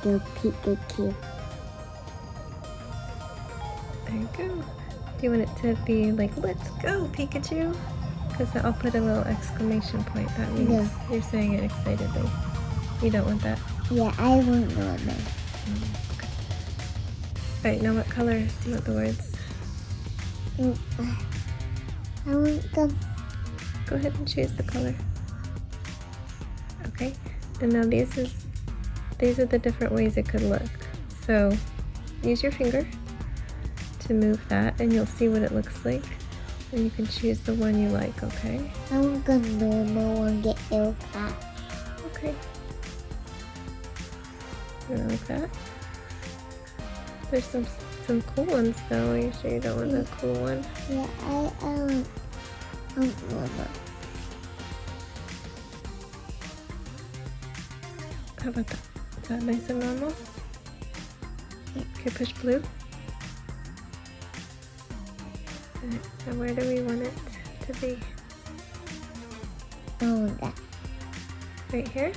go Pikachu. There you go. Do you want it to be like, let's go, Pikachu? Because I'll put a little exclamation point. That means you're saying it excitedly. You don't want that? Yeah, I want normal. Okay. Alright, now what color do you want the words? I want them. Go ahead and choose the color. Okay, and now these are the different ways it could look. So use your finger to move that and you'll see what it looks like. And you can choose the one you like, okay? I want the normal one, get ill cat. Okay. You like that? There's some cool ones though. Are you sure you don't want the cool one? Yeah, I want normal. How about that? Is that nice and normal? Okay, push blue. Alright, so where do we want it to be? I want that. Right here?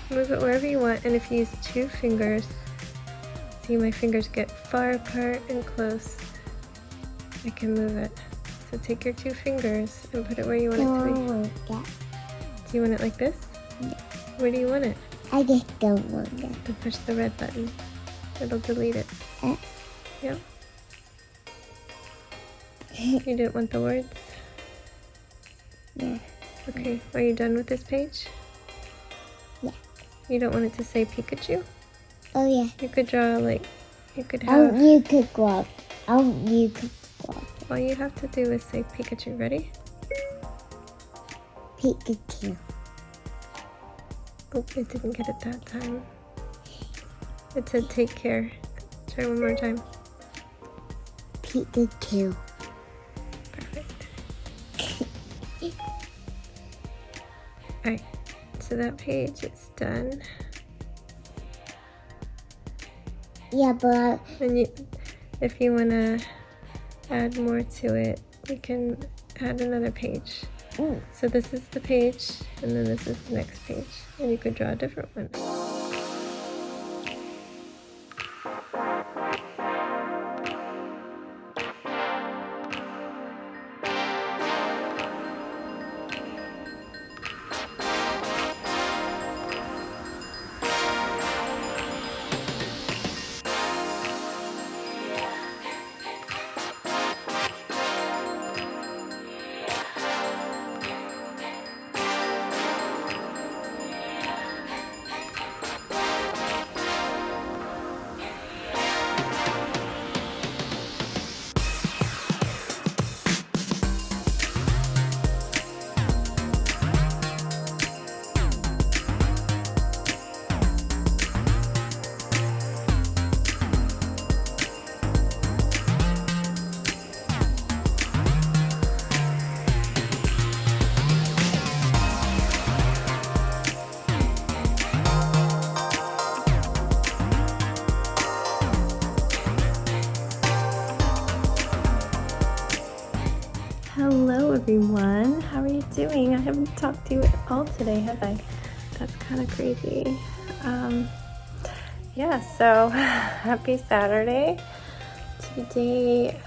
Move it wherever you want, and if you use two fingers, see my fingers get far apart and close, I can move it. So take your two fingers and put it where you want it to be. I want that. Do you want it like this? Yeah. Where do you want it? I just don't want that. Then push the red button. It'll delete it. Yep. You didn't want the words? Yeah. Okay, are you done with this page? Yeah. You don't want it to say Pikachu? Oh yeah. You could draw like, you could have... You could grab. You could grab. All you have to do is say Pikachu. Ready? Pikachu. Oh, it didn't get it that time. It said take care. Try one more time. Pikachu. Perfect. Alright, so that page is done. Yeah, but And if you want to add more to it, we can add another page. So this is the page, and then this is the next page. And you could draw a different one. Hello everyone, how are you doing? I haven't talked to you at all today, have I? That's kind of crazy. Yeah, so happy Saturday. Today,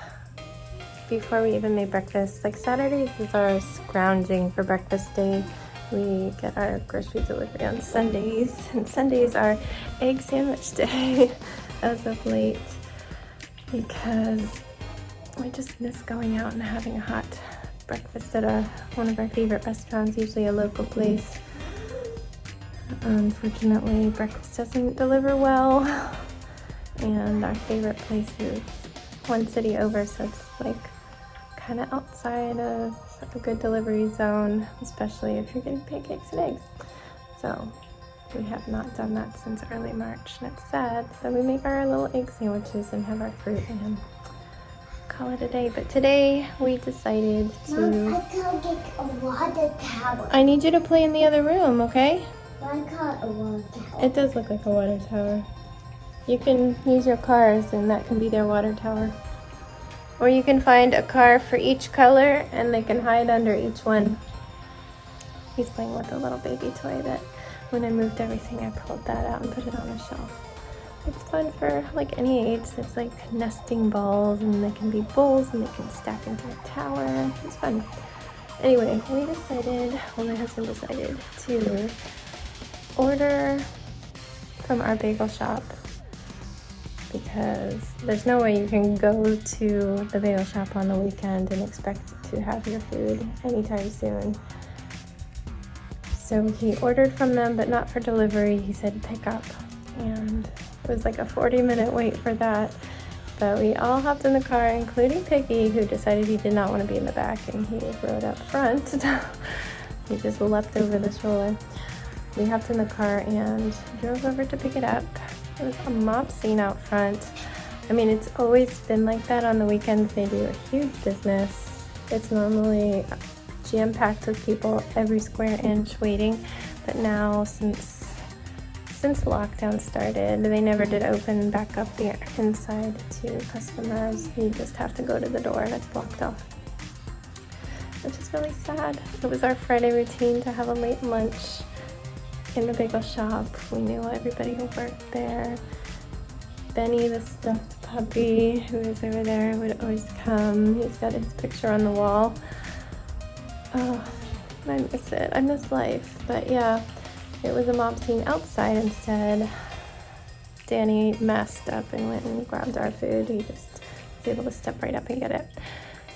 before we even made breakfast, like Saturdays is our scrounging for breakfast day. We get our grocery delivery on Sundays, and Sundays are egg sandwich day as of late, because we just miss going out and having a hot breakfast at one of our favorite restaurants, usually a local place. Unfortunately, breakfast doesn't deliver well, and our favorite place is one city over, so it's like kind of outside of a good delivery zone, especially if you're getting pancakes and eggs. So we have not done that since early March, and it's sad. So we make our little egg sandwiches and have our fruit and call it a day. But today we decided to... Mom, I can't get a water tower. I need you to play in the other room, okay? I call it a water tower. It does look like a water tower. You can use your cars and that can be their water tower. Or you can find a car for each color and they can hide under each one. He's playing with a little baby toy that when I moved everything I pulled that out and put it on a shelf. it's fun for like any age. It's like nesting balls, and they can be bowls, and they can stack into a tower. It's fun. Anyway, my husband decided to order from our bagel shop, because there's no way you can go to the bagel shop on the weekend and expect to have your food anytime soon. So he ordered from them, but not for delivery. He said pick up, and it was like a 40-minute wait for that. But we all hopped in the car, including Piggy, who decided he did not want to be in the back, and he rode up front. He just leapt over the stroller. We hopped in the car and drove over to pick it up. It was a mob scene out front. I mean, it's always been like that on the weekends. They do a huge business. It's normally jam-packed with people every square inch waiting. But now, since lockdown started, they never did open back up the inside to customers. You just have to go to the door and it's blocked off, which is really sad. It was our Friday routine to have a late lunch in the bagel shop. We knew everybody who worked there. Benny, the stuffed puppy who is over there, would always come. He's got his picture on the wall. Oh, I miss it. I miss life. But yeah, it was a mob scene outside instead. Danny messed up and went and grabbed our food. He just was able to step right up and get it.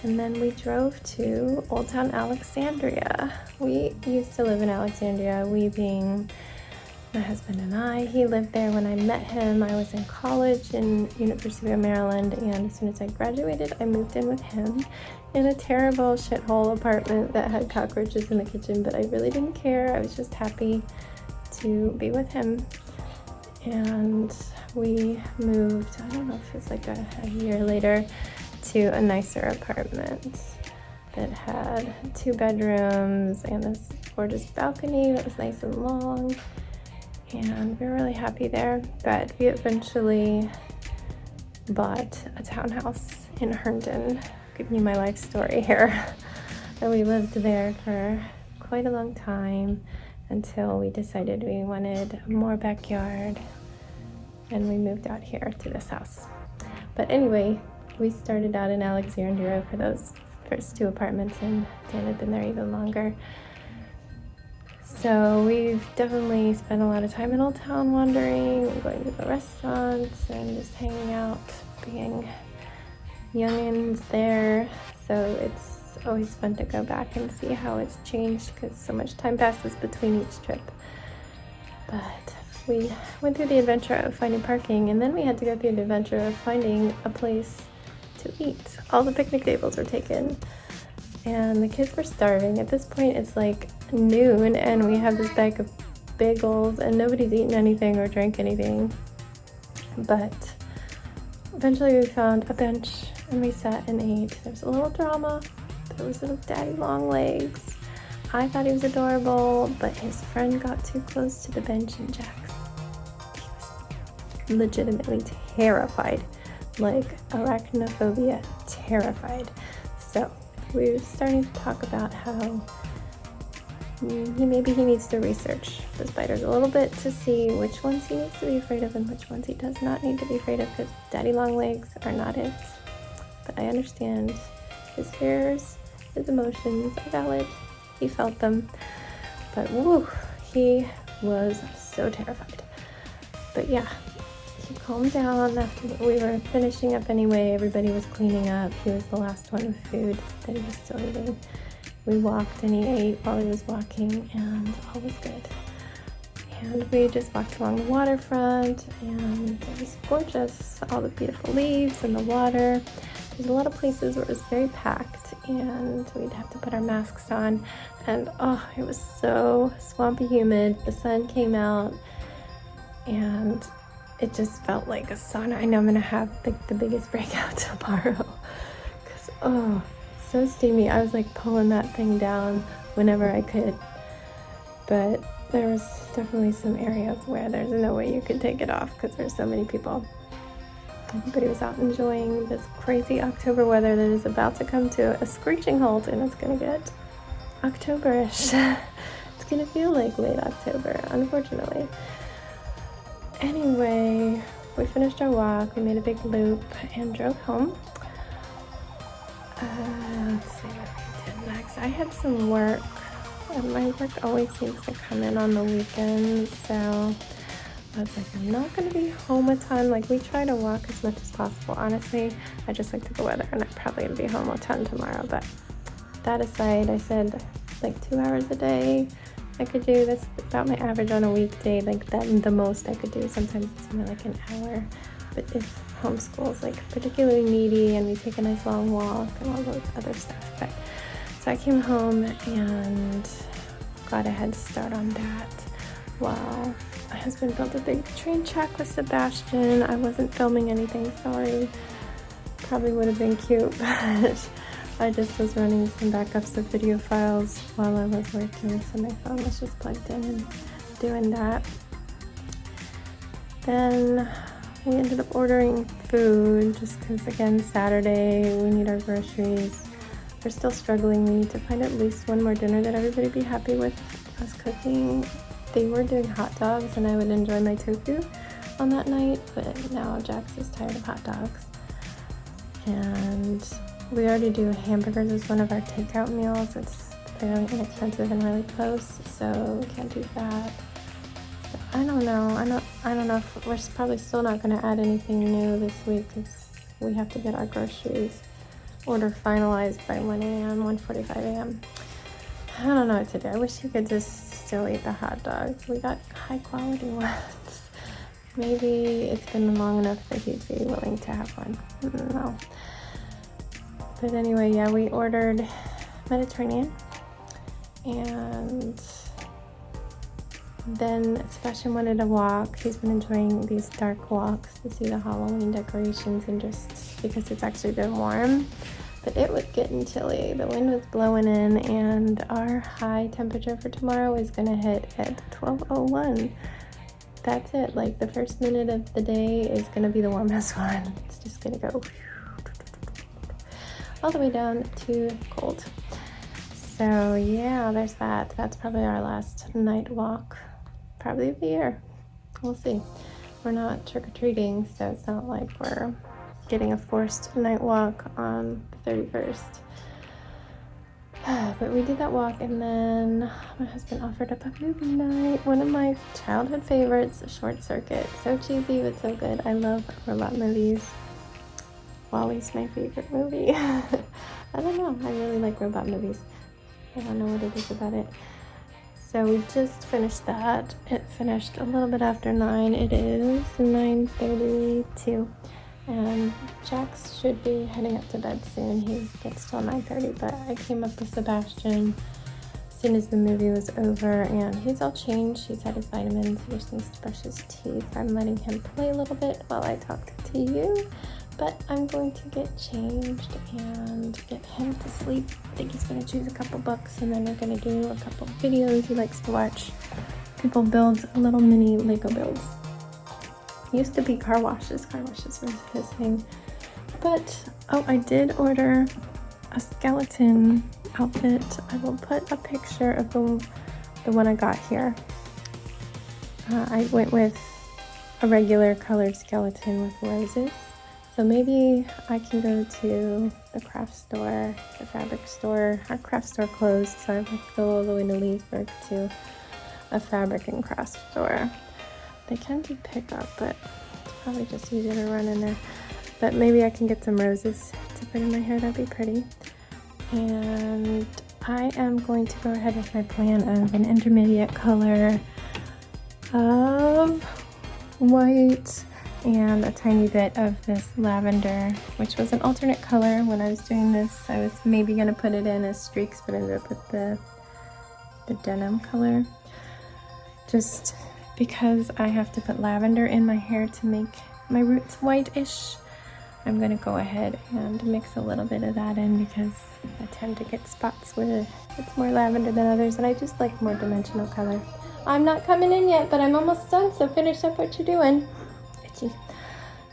And then we drove to Old Town Alexandria. We used to live in Alexandria, we being my husband and I. He lived there when I met him. I was in college in University of Maryland, and as soon as I graduated, I moved in with him in a terrible shithole apartment that had cockroaches in the kitchen, but I really didn't care. I was just happy to be with him. And we moved, I don't know if it's like a year later, to a nicer apartment that had 2 bedrooms and this gorgeous balcony that was nice and long, and we were really happy there. But we eventually bought a townhouse in Herndon. Giving you my life story here. And we lived there for quite a long time until we decided we wanted more backyard, and we moved out here to this house. But anyway, we started out in Alexandria for those first 2 apartments, and Dan had been there even longer. So we've definitely spent a lot of time in Old Town wandering, going to the restaurants, and just hanging out, being youngins there. So it's always fun to go back and see how it's changed, because so much time passes between each trip. But we went through the adventure of finding parking, and then we had to go through the adventure of finding a place to eat. All the picnic tables were taken, and the kids were starving. At this point, it's like noon, and we have this bag of bagels, and nobody's eaten anything or drank anything. But eventually we found a bench, and we sat and ate. There was a little drama. There was little daddy long legs. I thought he was adorable, but his friend got too close to the bench, and Jax, he was legitimately terrified. Like arachnophobia, terrified. So we were starting to talk about how maybe he needs to research the spiders a little bit to see which ones he needs to be afraid of and which ones he does not need to be afraid of, because daddy long legs are not it. But I understand his fears, his emotions are valid. He felt them, but woo, he was so terrified. But yeah, he calmed down after we were finishing up anyway. Everybody was cleaning up. He was the last one with food that he was still eating. We walked and he ate while he was walking, and all was good. And we just walked along the waterfront, and it was gorgeous. All the beautiful leaves and the water. There's a lot of places where it was very packed, and we'd have to put our masks on. And oh, it was so swampy humid. The sun came out, and it just felt like a sauna. I know I'm gonna have the biggest breakout tomorrow, because oh, so steamy. I was like pulling that thing down whenever I could, but there was definitely some areas where there's no way you could take it off because there's so many people. Everybody was out enjoying this crazy October weather that is about to come to a screeching halt, and it's gonna get October-ish. It's gonna feel like late October, unfortunately. Anyway, we finished our walk, we made a big loop and drove home. Let's see what we did next. I had some work. My work always seems to come in on the weekends, so I was like, I'm not going to be home a ton. Like, we try to walk as much as possible. Honestly, I just looked at the weather and I'm probably going to be home a ton tomorrow. But that aside, I said like 2 hours a day I could do. That's about my average on a weekday. Like, that the most I could do. Sometimes it's only like an hour. But if homeschool is like particularly needy and we take a nice long walk and all those other stuff. But so I came home and got a head start on that while my husband built a big train track with Sebastian. I wasn't filming anything, sorry. Probably would have been cute, but I just was running some backups of video files while I was working, so my phone was just plugged in and doing that. Then we ended up ordering food just because, again, Saturday, we need our groceries. We're still struggling. We need to find at least one more dinner that everybody be happy with us cooking. They were doing hot dogs and I would enjoy my tofu on that night, but now Jax is tired of hot dogs. And we already do hamburgers as one of our takeout meals. It's fairly inexpensive and really close, so we can't do that. So I don't know. I don't know if we're probably still not going to add anything new this week because we have to get our groceries order finalized by 1 a.m., 1:45 a.m. I don't know what to do. I wish he could just still eat the hot dogs. We got high quality ones. Maybe it's been long enough that he'd be willing to have one. I don't know. But anyway, yeah, we ordered Mediterranean. And then Sebastian wanted to walk. He's been enjoying these dark walks to see the Halloween decorations and just because it's actually been warm. But it was getting chilly. The wind was blowing in and our high temperature for tomorrow is going to hit at 12:01. That's it. Like, the first minute of the day is going to be the warmest one. It's just going to go all the way down to cold. So yeah, there's that. That's probably our last night walk, probably of the year. We'll see. We're not trick-or-treating, so it's not like we're getting a forced night walk on the 31st. But we did that walk, and then my husband offered up a movie night, one of my childhood favorites, Short Circuit. So cheesy, but so good. I love robot movies. WALL-E's my favorite movie. I don't know, I really like robot movies. I don't know what it is about it. So we just finished that. It finished a little bit after 9. It is 9:32. And Jax should be heading up to bed soon. He gets till 9:30, but I came up with Sebastian as soon as the movie was over, and he's all changed. He's had his vitamins. He just needs to brush his teeth. I'm letting him play a little bit while I talk to you, but I'm going to get changed and get him to sleep. I think he's going to choose a couple books, and then we're going to do a couple videos. He likes to watch people build little mini Lego builds. Used to be car washes were his thing. But, oh, I did order a skeleton outfit. I will put a picture of the one I got here. I went with a regular colored skeleton with roses. So maybe I can go to the craft store, the fabric store. Our craft store closed, so I have to go all the way to Leesburg to a fabric and craft store. They can do pickup, but it's probably just easier to run in there. But maybe I can get some roses to put in my hair. That'd be pretty. And I am going to go ahead with my plan of an intermediate color of white and a tiny bit of this lavender, which was an alternate color when I was doing this. I was maybe going to put it in as streaks, but ended up with the denim color. Just because I have to put lavender in my hair to make my roots white-ish, I'm going to go ahead and mix a little bit of that in because I tend to get spots where it's more lavender than others, and I just like more dimensional color. I'm not coming in yet, but I'm almost done, so finish up what you're doing. Itchy.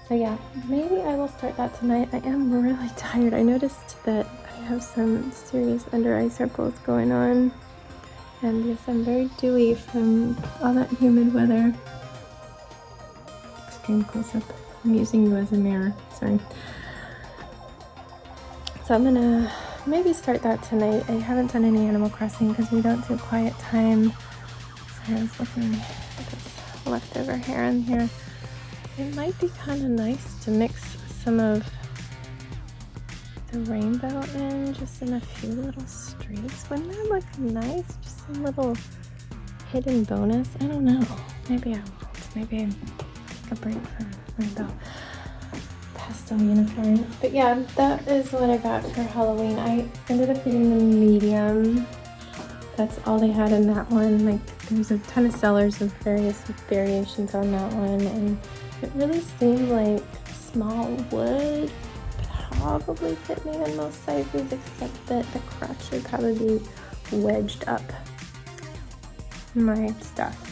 So yeah, maybe I will start that tonight. I am really tired. I noticed that I have some serious under eye circles going on. And yes, I'm very dewy from all that humid weather. Game close up. I'm using you as a mirror. Sorry. So I'm gonna maybe start that tonight. I haven't done any Animal Crossing because we don't do quiet time. Sorry, I was looking at this leftover hair in here. It might be kind of nice to mix some of the rainbow in, just in a few little streaks. Wouldn't that look nice? Just a little hidden bonus. I don't know. Maybe I won't. Maybe I take a break from rainbow pastel unicorn. But yeah, that is what I got for Halloween. I ended up getting the medium. That's all they had in that one. Like, there's a ton of sellers with various variations on that one, and it really seemed like small would probably fit me in most sizes, except that the crotch would probably be wedged up my stuff.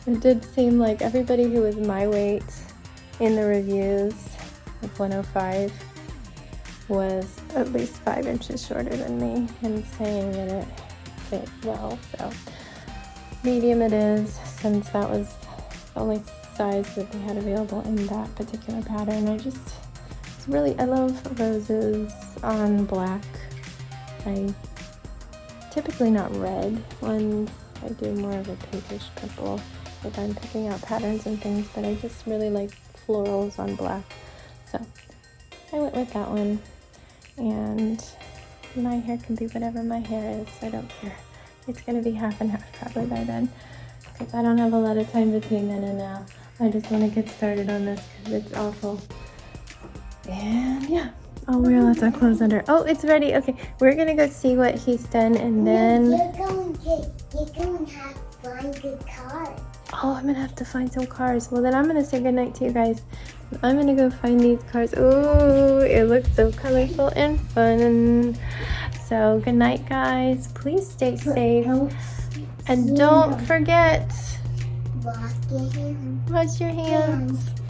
It did seem like everybody who was my weight in the reviews, like 105, was at least 5 inches shorter than me, and saying that it fit well. So medium it is, since that was the only size that they had available in that particular pattern. I love roses on black. I typically not red ones. I do more of a pinkish purple if I'm picking out patterns and things, but I just really like florals on black. So I went with that one, and my hair can be whatever my hair is. I don't care. It's gonna be half and half probably by then, because I don't have a lot of time between then and now. I just want to get started on this because it's awful. And yeah, I'll wear lots of clothes under. Oh, it's ready. Okay, we're gonna go see what he's done, and then You're going to have to find good cars. oh, I'm gonna have to find some cars. Well, then I'm gonna say goodnight to you guys. I'm gonna go find these cars. Ooh, it looks so colorful and fun. So good night, guys. Please stay safe, and don't forget, Wash your hands. wash your hands.